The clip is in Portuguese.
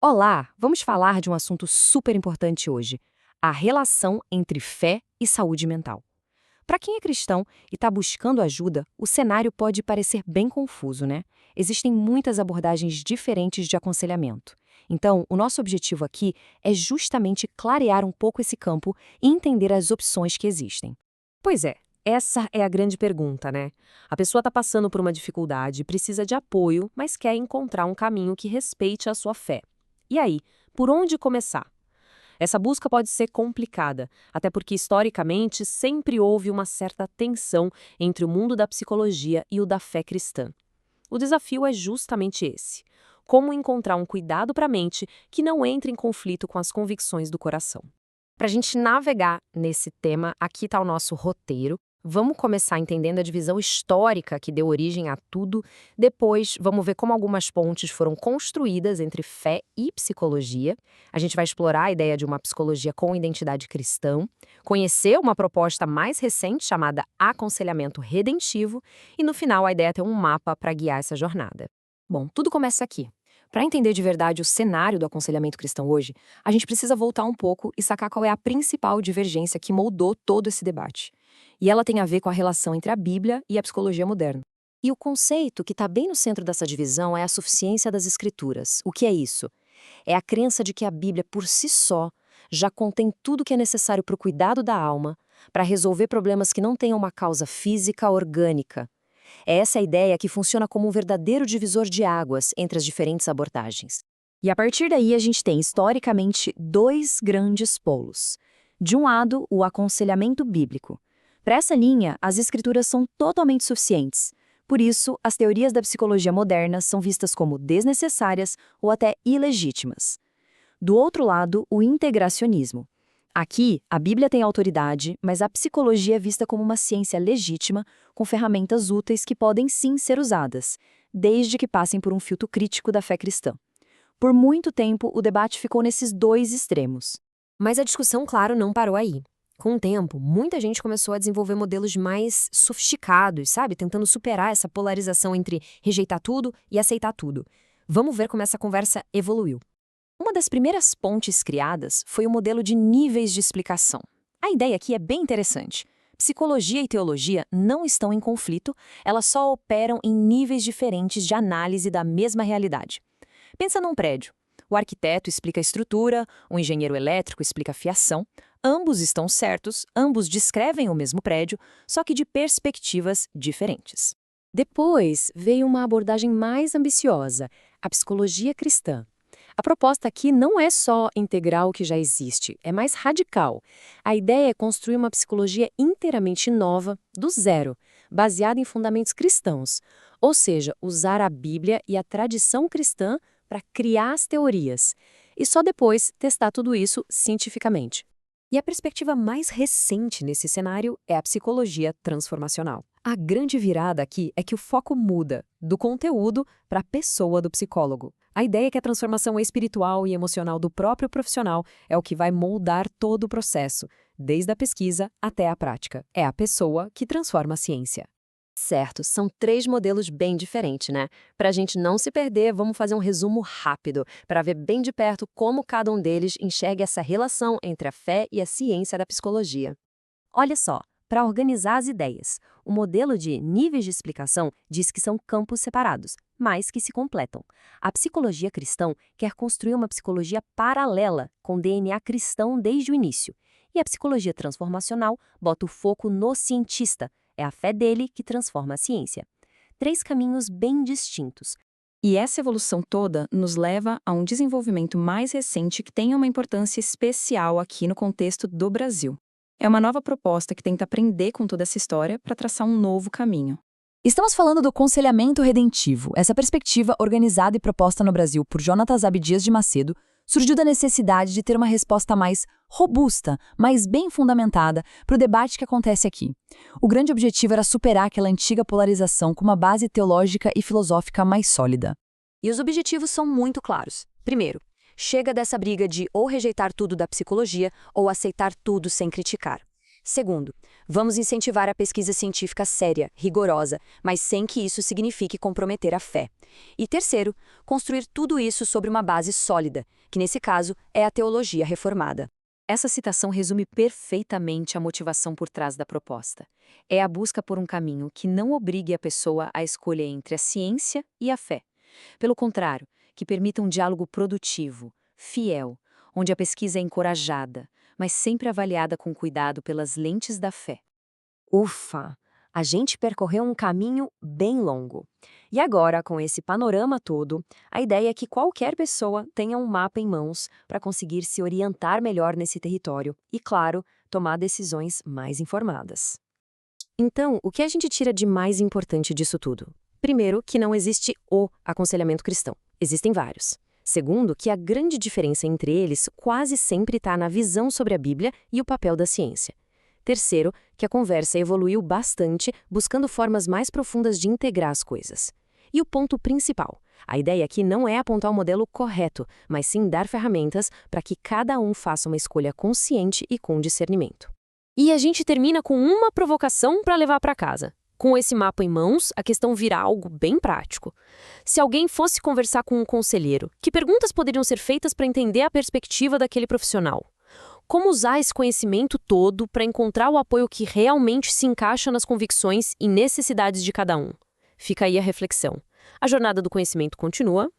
Olá, vamos falar de um assunto super importante hoje: a relação entre fé e saúde mental. Para quem é cristão e está buscando ajuda, o cenário pode parecer bem confuso, né? Existem muitas abordagens diferentes de aconselhamento. Então, o nosso objetivo aqui é justamente clarear um pouco esse campo e entender as opções que existem. Pois é, essa é a grande pergunta, né? A pessoa está passando por uma dificuldade, precisa de apoio, mas quer encontrar um caminho que respeite a sua fé. E aí, por onde começar? Essa busca pode ser complicada, até porque historicamente sempre houve uma certa tensão entre o mundo da psicologia e o da fé cristã. O desafio é justamente esse: como encontrar um cuidado para a mente que não entre em conflito com as convicções do coração. Para a gente navegar nesse tema, aqui está o nosso roteiro. Vamos começar entendendo a divisão histórica que deu origem a tudo. Depois, vamos ver como algumas pontes foram construídas entre fé e psicologia. A gente vai explorar a ideia de uma psicologia com identidade cristã, conhecer uma proposta mais recente chamada aconselhamento redentivo e, no final, a ideia é ter um mapa para guiar essa jornada. Bom, tudo começa aqui. Para entender de verdade o cenário do aconselhamento cristão hoje, a gente precisa voltar um pouco e sacar qual é a principal divergência que moldou todo esse debate. E ela tem a ver com a relação entre a Bíblia e a psicologia moderna. E o conceito que está bem no centro dessa divisão é a suficiência das Escrituras. O que é isso? É a crença de que a Bíblia, por si só, já contém tudo que é necessário para o cuidado da alma, para resolver problemas que não tenham uma causa física orgânica. É essa a ideia que funciona como um verdadeiro divisor de águas entre as diferentes abordagens. E a partir daí a gente tem, historicamente, dois grandes polos. De um lado, o aconselhamento bíblico. Para essa linha, as escrituras são totalmente suficientes. Por isso, as teorias da psicologia moderna são vistas como desnecessárias ou até ilegítimas. Do outro lado, o integracionismo. Aqui, a Bíblia tem autoridade, mas a psicologia é vista como uma ciência legítima, com ferramentas úteis que podem sim ser usadas, desde que passem por um filtro crítico da fé cristã. Por muito tempo, o debate ficou nesses dois extremos. Mas a discussão, claro, não parou aí. Com o tempo, muita gente começou a desenvolver modelos mais sofisticados, sabe? Tentando superar essa polarização entre rejeitar tudo e aceitar tudo. Vamos ver como essa conversa evoluiu. Uma das primeiras pontes criadas foi o modelo de níveis de explicação. A ideia aqui é bem interessante. Psicologia e teologia não estão em conflito, elas só operam em níveis diferentes de análise da mesma realidade. Pensa num prédio. O arquiteto explica a estrutura, o engenheiro elétrico explica a fiação. Ambos estão certos, ambos descrevem o mesmo prédio, só que de perspectivas diferentes. Depois veio uma abordagem mais ambiciosa, a psicologia cristã. A proposta aqui não é só integrar o que já existe, é mais radical. A ideia é construir uma psicologia inteiramente nova, do zero, baseada em fundamentos cristãos, ou seja, usar a Bíblia e a tradição cristã para criar as teorias, e só depois testar tudo isso cientificamente. E a perspectiva mais recente nesse cenário é a psicologia transformacional. A grande virada aqui é que o foco muda do conteúdo para a pessoa do psicólogo. A ideia é que a transformação espiritual e emocional do próprio profissional é o que vai moldar todo o processo, desde a pesquisa até a prática. É a pessoa que transforma a ciência. Certo, são três modelos bem diferentes, né? Para a gente não se perder, vamos fazer um resumo rápido, para ver bem de perto como cada um deles enxerga essa relação entre a fé e a ciência da psicologia. Olha só, para organizar as ideias, o modelo de níveis de explicação diz que são campos separados, mas que se completam. A psicologia cristã quer construir uma psicologia paralela, com DNA cristão desde o início. E a psicologia transformacional bota o foco no cientista. É a fé dele que transforma a ciência. Três caminhos bem distintos. E essa evolução toda nos leva a um desenvolvimento mais recente que tem uma importância especial aqui no contexto do Brasil. É uma nova proposta que tenta aprender com toda essa história para traçar um novo caminho. Estamos falando do aconselhamento redentivo. Essa perspectiva, organizada e proposta no Brasil por Jonatas Abdias de Macedo, surgiu da necessidade de ter uma resposta mais robusta, mais bem fundamentada para o debate que acontece aqui. O grande objetivo era superar aquela antiga polarização com uma base teológica e filosófica mais sólida. E os objetivos são muito claros. Primeiro, chega dessa briga de ou rejeitar tudo da psicologia ou aceitar tudo sem criticar. Segundo, vamos incentivar a pesquisa científica séria, rigorosa, mas sem que isso signifique comprometer a fé. E terceiro, construir tudo isso sobre uma base sólida, que nesse caso é a teologia reformada. Essa citação resume perfeitamente a motivação por trás da proposta. É a busca por um caminho que não obrigue a pessoa a escolher entre a ciência e a fé. Pelo contrário, que permita um diálogo produtivo, fiel, onde a pesquisa é encorajada, mas sempre avaliada com cuidado pelas lentes da fé. Ufa! A gente percorreu um caminho bem longo. E agora, com esse panorama todo, a ideia é que qualquer pessoa tenha um mapa em mãos para conseguir se orientar melhor nesse território e, claro, tomar decisões mais informadas. Então, o que a gente tira de mais importante disso tudo? Primeiro, que não existe o aconselhamento cristão. Existem vários. Segundo, que a grande diferença entre eles quase sempre está na visão sobre a Bíblia e o papel da ciência. Terceiro, que a conversa evoluiu bastante, buscando formas mais profundas de integrar as coisas. E o ponto principal, a ideia aqui não é apontar o modelo correto, mas sim dar ferramentas para que cada um faça uma escolha consciente e com discernimento. E a gente termina com uma provocação para levar para casa. Com esse mapa em mãos, a questão vira algo bem prático. Se alguém fosse conversar com um conselheiro, que perguntas poderiam ser feitas para entender a perspectiva daquele profissional? Como usar esse conhecimento todo para encontrar o apoio que realmente se encaixa nas convicções e necessidades de cada um? Fica aí a reflexão. A jornada do conhecimento continua,